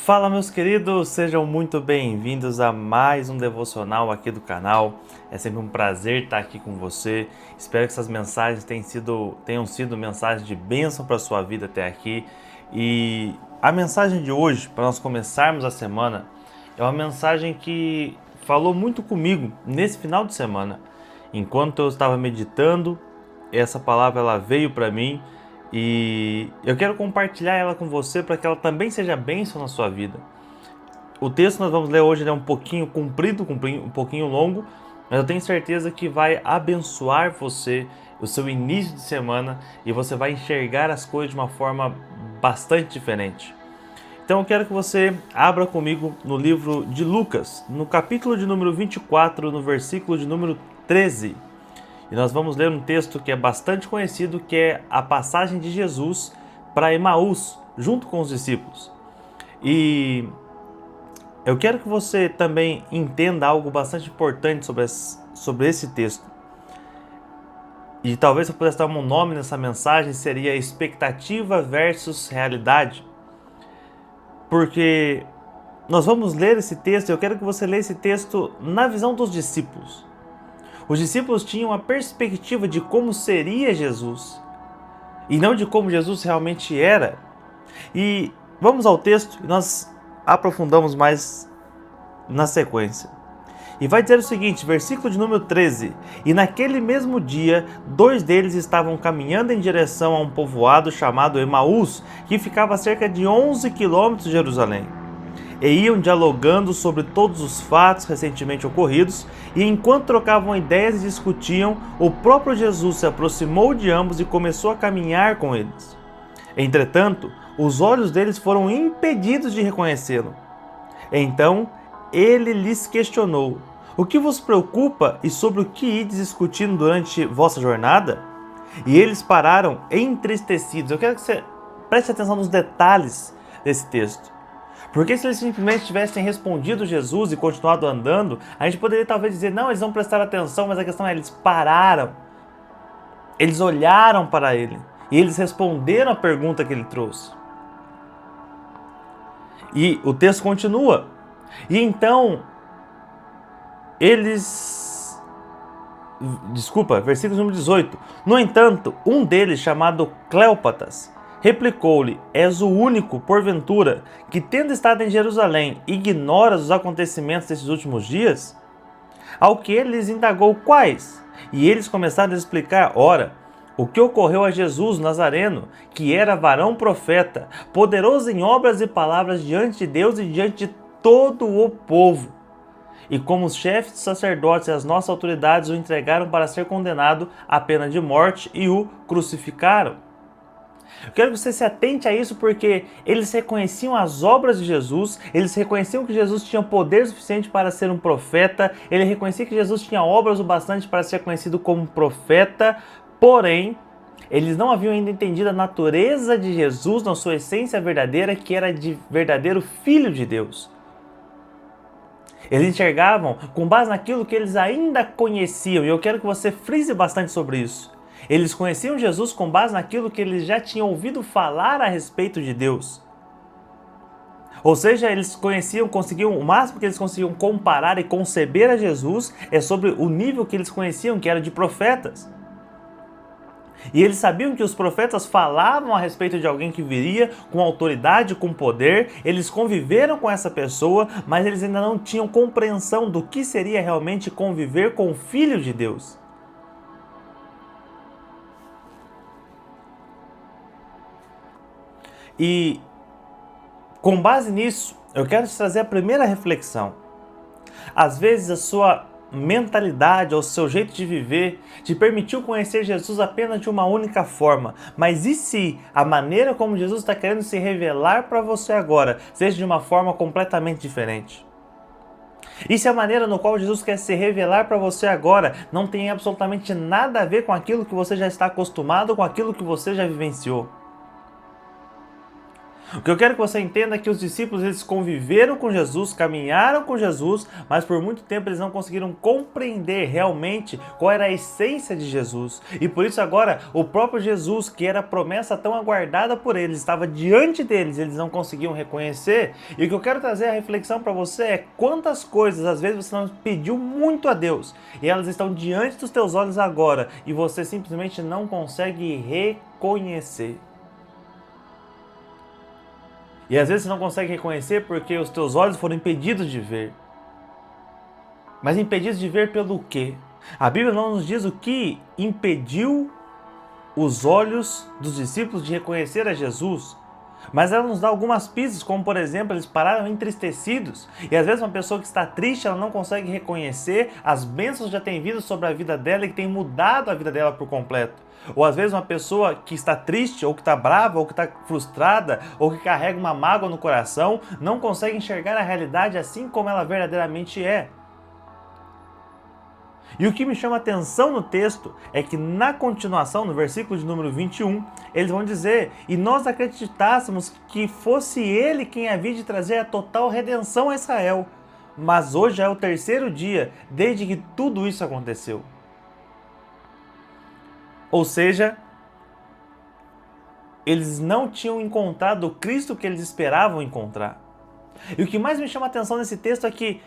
Fala, meus queridos, sejam muito bem-vindos a mais um devocional aqui do canal. É sempre um prazer estar aqui com você. Espero que essas mensagens tenham sido mensagens de bênção para a sua vida até aqui. E a mensagem de hoje, para nós começarmos a semana, é uma mensagem que falou muito comigo nesse final de semana. Enquanto eu estava meditando, essa palavra ela veio para mim. E eu quero compartilhar ela com você para que ela também seja bênção na sua vida. O texto que nós vamos ler hoje é um pouquinho comprido, um pouquinho longo, mas eu tenho certeza que vai abençoar você, o seu início de semana, e você vai enxergar as coisas de uma forma bastante diferente. Então eu quero que você abra comigo no livro de Lucas, no capítulo de número 24, no versículo de número 13. E nós vamos ler um texto que é bastante conhecido, que é a passagem de Jesus para Emaús, junto com os discípulos. E eu quero que você também entenda algo bastante importante sobre esse texto. E talvez eu pudesse dar um nome nessa mensagem, seria expectativa versus realidade. Porque nós vamos ler esse texto, e eu quero que você leia esse texto na visão dos discípulos. Os discípulos tinham a perspectiva de como seria Jesus e não de como Jesus realmente era. E vamos ao texto e nós aprofundamos mais na sequência. E vai dizer o seguinte, versículo de número 13: E naquele mesmo dia, 2 deles estavam caminhando em direção a um povoado chamado Emaús, que ficava a cerca de 11 quilômetros de Jerusalém. E iam dialogando sobre todos os fatos recentemente ocorridos, e enquanto trocavam ideias e discutiam, o próprio Jesus se aproximou de ambos e começou a caminhar com eles. Entretanto, os olhos deles foram impedidos de reconhecê-lo. Então, ele lhes questionou: O que vos preocupa e sobre o que ides discutindo durante vossa jornada? E eles pararam entristecidos. Eu quero que você preste atenção nos detalhes desse texto. Porque se eles simplesmente tivessem respondido Jesus e continuado andando, a gente poderia talvez dizer, não, eles não prestaram atenção, mas a questão é, eles pararam. Eles olharam para ele e eles responderam a pergunta que ele trouxe. E o texto continua. E então, versículo número 18. No entanto, um deles, chamado Cleópatas, replicou-lhe: És o único, porventura, que tendo estado em Jerusalém, ignoras os acontecimentos desses últimos dias? Ao que ele lhes indagou quais? E eles começaram a explicar: Ora, o que ocorreu a Jesus Nazareno, que era varão profeta, poderoso em obras e palavras diante de Deus e diante de todo o povo. E como os chefes dos sacerdotes e as nossas autoridades o entregaram para ser condenado à pena de morte e o crucificaram. Eu quero que você se atente a isso porque eles reconheciam as obras de Jesus, eles reconheciam que Jesus tinha poder suficiente para ser um profeta, ele reconhecia que Jesus tinha obras o bastante para ser conhecido como profeta, porém, eles não haviam ainda entendido a natureza de Jesus na sua essência verdadeira, que era de verdadeiro Filho de Deus. Eles enxergavam com base naquilo que eles ainda conheciam, e eu quero que você frise bastante sobre isso. Eles conheciam Jesus com base naquilo que eles já tinham ouvido falar a respeito de Deus. Ou seja, o máximo que eles conseguiam comparar e conceber a Jesus é sobre o nível que eles conheciam, que era de profetas. E eles sabiam que os profetas falavam a respeito de alguém que viria com autoridade, com poder, eles conviveram com essa pessoa, mas eles ainda não tinham compreensão do que seria realmente conviver com o Filho de Deus. E com base nisso, eu quero te trazer a primeira reflexão. Às vezes a sua mentalidade ou o seu jeito de viver te permitiu conhecer Jesus apenas de uma única forma, mas e se a maneira como Jesus está querendo se revelar para você agora seja de uma forma completamente diferente? E se a maneira no qual Jesus quer se revelar para você agora não tem absolutamente nada a ver com aquilo que você já está acostumado, com aquilo que você já vivenciou? O que eu quero que você entenda é que os discípulos eles conviveram com Jesus, caminharam com Jesus, mas por muito tempo eles não conseguiram compreender realmente qual era a essência de Jesus. E por isso agora o próprio Jesus, que era a promessa tão aguardada por eles, estava diante deles, eles não conseguiam reconhecer. E o que eu quero trazer a reflexão para você é quantas coisas às vezes você não pediu muito a Deus e elas estão diante dos teus olhos agora e você simplesmente não consegue reconhecer. E às vezes você não consegue reconhecer porque os teus olhos foram impedidos de ver. Mas impedidos de ver pelo quê? A Bíblia não nos diz o que impediu os olhos dos discípulos de reconhecer a Jesus. Mas ela nos dá algumas pistas, como por exemplo, eles pararam entristecidos. E às vezes uma pessoa que está triste, ela não consegue reconhecer as bênçãos que já têm vindo sobre a vida dela e que tem mudado a vida dela por completo. Ou às vezes uma pessoa que está triste, ou que está brava, ou que está frustrada, ou que carrega uma mágoa no coração, não consegue enxergar a realidade assim como ela verdadeiramente é. E o que me chama a atenção no texto é que na continuação, no versículo de número 21, eles vão dizer: e nós acreditássemos que fosse ele quem havia de trazer a total redenção a Israel. Mas hoje é o terceiro dia desde que tudo isso aconteceu. Ou seja, eles não tinham encontrado o Cristo que eles esperavam encontrar. E o que mais me chama a atenção nesse texto é que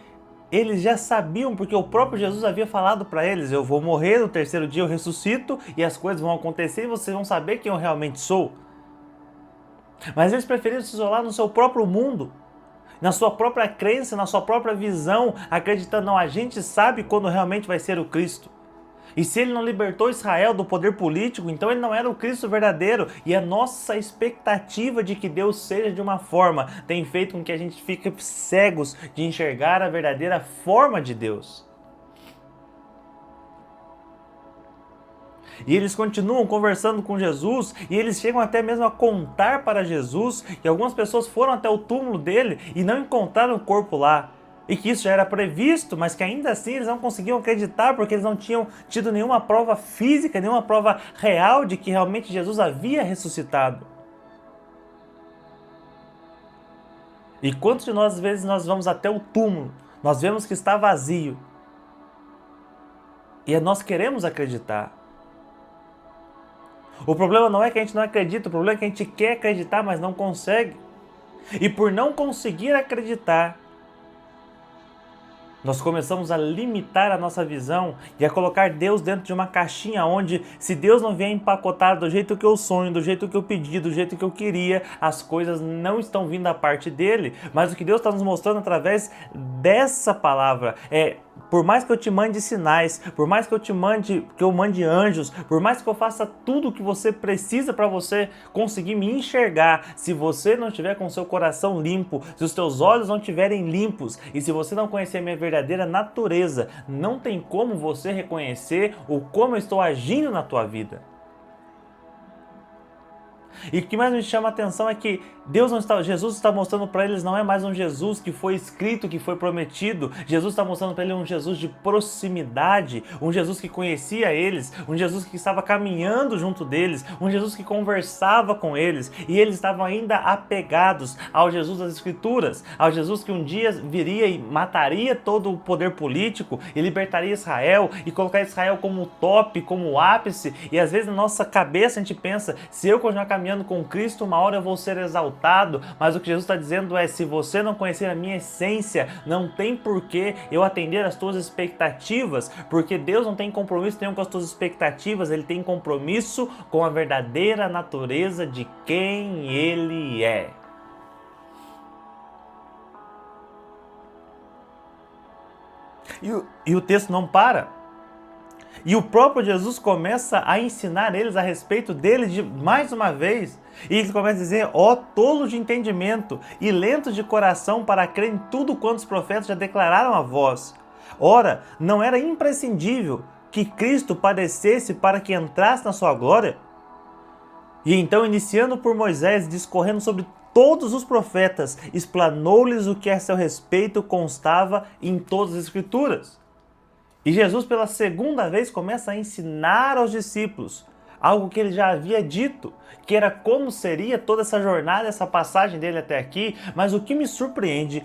eles já sabiam, porque o próprio Jesus havia falado para eles: eu vou morrer, no terceiro dia eu ressuscito e as coisas vão acontecer e vocês vão saber quem eu realmente sou. Mas eles preferiram se isolar no seu próprio mundo, na sua própria crença, na sua própria visão, acreditando: não, a gente sabe quando realmente vai ser o Cristo. E se ele não libertou Israel do poder político, então ele não era o Cristo verdadeiro. E a nossa expectativa de que Deus seja de uma forma tem feito com que a gente fique cegos de enxergar a verdadeira forma de Deus. E eles continuam conversando com Jesus e eles chegam até mesmo a contar para Jesus que algumas pessoas foram até o túmulo dele e não encontraram o corpo lá. E que isso já era previsto, mas que ainda assim eles não conseguiam acreditar porque eles não tinham tido nenhuma prova física, nenhuma prova real de que realmente Jesus havia ressuscitado. E quantos de nós, às vezes, nós vamos até o túmulo, nós vemos que está vazio e nós queremos acreditar. O problema não é que a gente não acredita, o problema é que a gente quer acreditar, mas não consegue. E por não conseguir acreditar, nós começamos a limitar a nossa visão e a colocar Deus dentro de uma caixinha onde, se Deus não vier empacotado do jeito que eu sonho, do jeito que eu pedi, do jeito que eu queria, as coisas não estão vindo da parte dele. Mas o que Deus está nos mostrando através dessa palavra é: por mais que eu te mande sinais, por mais que eu mande anjos, por mais que eu faça tudo o que você precisa para você conseguir me enxergar, se você não estiver com o seu coração limpo, se os teus olhos não estiverem limpos e se você não conhecer a minha verdadeira natureza, não tem como você reconhecer o como eu estou agindo na tua vida. E o que mais me chama a atenção é que Jesus está mostrando para eles não é mais um Jesus que foi escrito, que foi prometido. Jesus está mostrando para eles um Jesus de proximidade, um Jesus que conhecia eles, um Jesus que estava caminhando junto deles, um Jesus que conversava com eles. E eles estavam ainda apegados ao Jesus das Escrituras, ao Jesus que um dia viria e mataria todo o poder político e libertaria Israel e colocaria Israel como top, como o ápice. E às vezes na nossa cabeça a gente pensa: se eu continuar caminhando com Cristo, uma hora eu vou ser exaltado. Mas o que Jesus está dizendo é: se você não conhecer a minha essência, não tem porquê eu atender às tuas expectativas, porque Deus não tem compromisso nenhum com as tuas expectativas, Ele tem compromisso com a verdadeira natureza de quem Ele é. E o texto não para. E o próprio Jesus começa a ensinar eles a respeito dele mais uma vez. E ele começa a dizer: ó tolos de entendimento e lentos de coração para crer em tudo quanto os profetas já declararam a vós. Ora, não era imprescindível que Cristo padecesse para que entrasse na sua glória? E então, iniciando por Moisés, discorrendo sobre todos os profetas, explanou-lhes o que a seu respeito constava em todas as Escrituras. E Jesus, pela segunda vez, começa a ensinar aos discípulos algo que ele já havia dito, que era como seria toda essa jornada, essa passagem dele até aqui. Mas o que me surpreende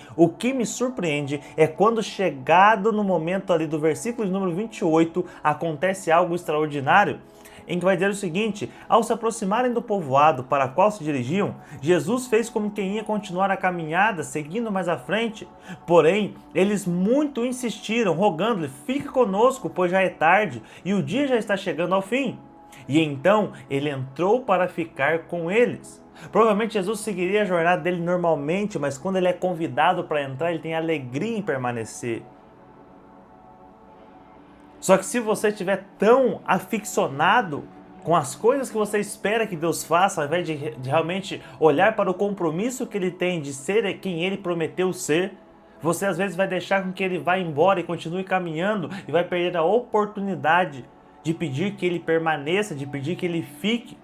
é quando, chegado no momento ali do versículo de número 28, acontece algo extraordinário, em que vai dizer o seguinte: ao se aproximarem do povoado para o qual se dirigiam, Jesus fez como quem ia continuar a caminhada, seguindo mais à frente. Porém, eles muito insistiram, rogando-lhe: fique conosco, pois já é tarde e o dia já está chegando ao fim. E então ele entrou para ficar com eles. Provavelmente Jesus seguiria a jornada dele normalmente, mas quando ele é convidado para entrar, ele tem alegria em permanecer. Só que se você estiver tão aficionado com as coisas que você espera que Deus faça, ao invés de realmente olhar para o compromisso que ele tem de ser quem ele prometeu ser, você às vezes vai deixar com que ele vá embora e continue caminhando e vai perder a oportunidade de pedir que ele permaneça, de pedir que ele fique.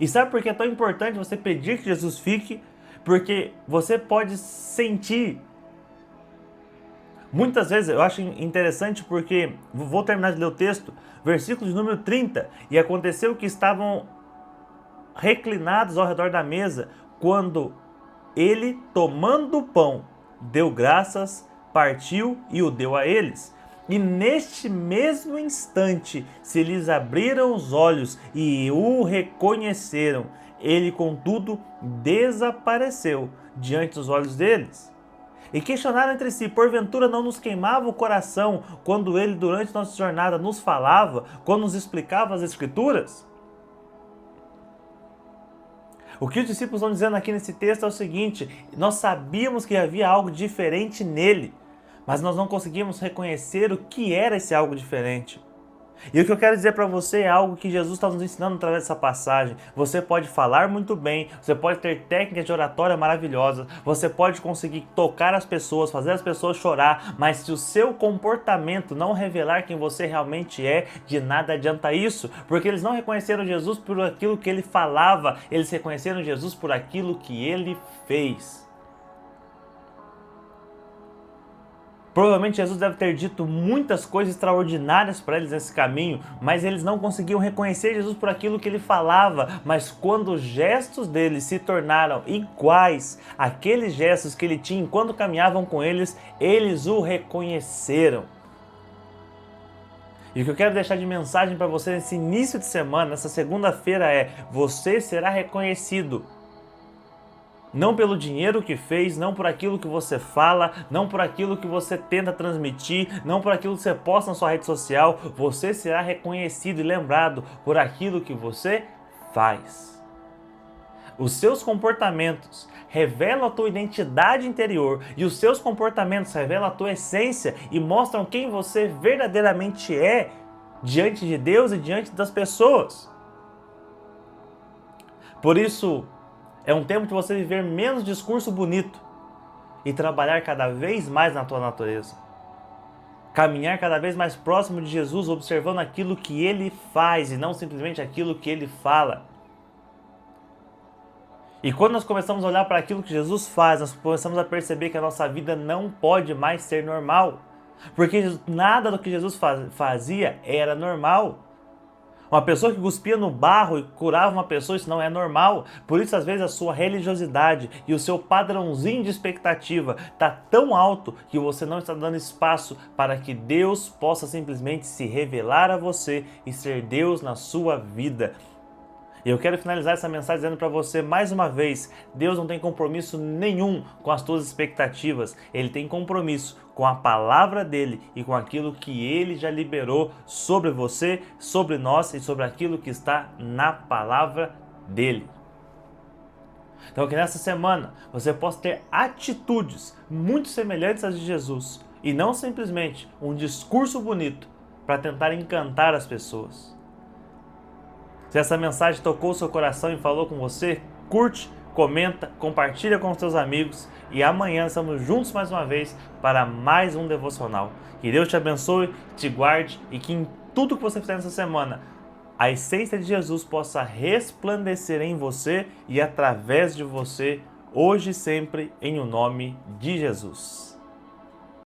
E sabe por que é tão importante você pedir que Jesus fique? Porque você pode sentir. Muitas vezes eu acho interessante porque, vou terminar de ler o texto, versículo de número 30, e aconteceu que estavam reclinados ao redor da mesa, quando ele, tomando o pão, deu graças, partiu e o deu a eles. E neste mesmo instante se lhes abriram os olhos e o reconheceram. Ele, contudo, desapareceu diante dos olhos deles. E questionaram entre si: porventura não nos queimava o coração quando ele durante nossa jornada nos falava, quando nos explicava as Escrituras? O que os discípulos estão dizendo aqui nesse texto é o seguinte: nós sabíamos que havia algo diferente nele, mas nós não conseguimos reconhecer o que era esse algo diferente. E o que eu quero dizer para você é algo que Jesus está nos ensinando através dessa passagem. Você pode falar muito bem, você pode ter técnicas de oratória maravilhosas, você pode conseguir tocar as pessoas, fazer as pessoas chorar, mas se o seu comportamento não revelar quem você realmente é, de nada adianta isso, porque eles não reconheceram Jesus por aquilo que ele falava, eles reconheceram Jesus por aquilo que ele fez. Provavelmente Jesus deve ter dito muitas coisas extraordinárias para eles nesse caminho, mas eles não conseguiam reconhecer Jesus por aquilo que ele falava. Mas quando os gestos dele se tornaram iguais àqueles gestos que ele tinha enquanto caminhavam com eles, eles o reconheceram. E o que eu quero deixar de mensagem para você nesse início de semana, nessa segunda-feira, é: você será reconhecido. Não pelo dinheiro que fez, não por aquilo que você fala, não por aquilo que você tenta transmitir, não por aquilo que você posta na sua rede social. Você será reconhecido e lembrado por aquilo que você faz. Os seus comportamentos revelam a tua identidade interior e os seus comportamentos revelam a tua essência e mostram quem você verdadeiramente é diante de Deus e diante das pessoas. Por isso, é um tempo de você viver menos discurso bonito e trabalhar cada vez mais na tua natureza. Caminhar cada vez mais próximo de Jesus, observando aquilo que ele faz e não simplesmente aquilo que ele fala. E quando nós começamos a olhar para aquilo que Jesus faz, nós começamos a perceber que a nossa vida não pode mais ser normal. Porque nada do que Jesus fazia era normal. Uma pessoa que cuspia no barro e curava uma pessoa, isso não é normal. Por isso, às vezes, a sua religiosidade e o seu padrãozinho de expectativa está tão alto que você não está dando espaço para que Deus possa simplesmente se revelar a você e ser Deus na sua vida. E eu quero finalizar essa mensagem dizendo para você mais uma vez: Deus não tem compromisso nenhum com as tuas expectativas. Ele tem compromisso com a palavra dele e com aquilo que ele já liberou sobre você, sobre nós e sobre aquilo que está na palavra dele. Então que nessa semana você possa ter atitudes muito semelhantes às de Jesus e não simplesmente um discurso bonito para tentar encantar as pessoas. Se essa mensagem tocou o seu coração e falou com você, curte, comenta, compartilha com os seus amigos e amanhã estamos juntos mais uma vez para mais um devocional. Que Deus te abençoe, te guarde e que em tudo que você fizer nessa semana, a essência de Jesus possa resplandecer em você e através de você, hoje e sempre, em o nome de Jesus.